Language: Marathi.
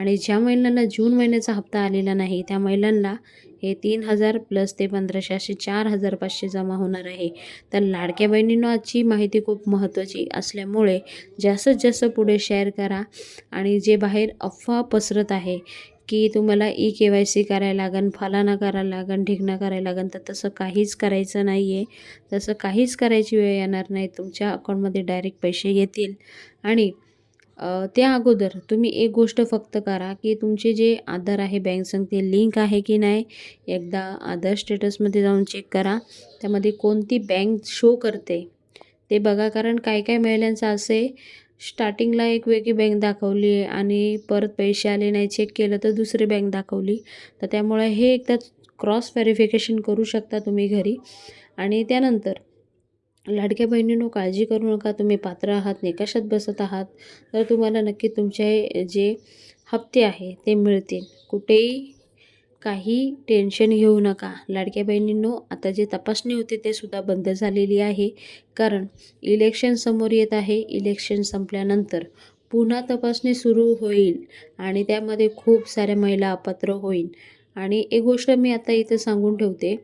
आणि ज्या महिलांना जून महिन्याचा हप्ता आलेला नाही त्या महिलांना हे 3,000 प्लस ते 1,500 असे 4,500 जमा होणार आहे. तर लाडक्या बहिणींनो, आजची माहिती खूप महत्त्वाची असल्यामुळे जास्तीत जास्त पुढे शेअर करा. आणि जे बाहेर अफवा पसरत आहे की तुम्हाला KYC करायला लागेल, फलाना करायला लागेल, ढिगणं करायला लागेल, तर तसं काहीच करायचं नाही आहे. तसं काहीच करायची वेळ येणार नाही. तुमच्या अकाउंटमध्ये डायरेक्ट पैसे येतील. आणि त्या अगोदर तुम्ही एक गोष्ट फक्त करा की तुमचे जे आधार आहे बँक संग ते लिंक आहे की नाही, एकदा आधार स्टेटसमध्ये जाऊन चेक करा. त्यामध्ये कोणती बँक शो करते ते बघा. कारण काही काही महिलांचं असं आहे, स्टार्टिंगला एक वेगळी बँक दाखवली आहे आणि परत पैसे आले नाही, चेक केलं तर दुसरी बँक दाखवली. तर त्यामुळे हे एकदा क्रॉस व्हेरिफिकेशन करू शकता तुम्ही घरी. आणि त्यानंतर लाडक्या बहिणींनो, काळजी करू नका. तुम्ही पात्र आहात, निकषात बसत आहात, तर तुम्हाला नक्की तुमचे जे हप्ते आहे ते मिळतील. कुठेही काही टेन्शन घेऊ नका. लाडक्या बहिणींनो, आता जे तपासणी होती ते सुद्धा बंद झालेली आहे. कारण इलेक्शन समोर येत आहे. इलेक्शन संपल्यानंतर पुन्हा तपासणी सुरू होईल आणि त्यामध्ये खूप साऱ्या महिला अपात्र होईल. आणि एक गोष्ट मी आता इथं सांगून ठेवते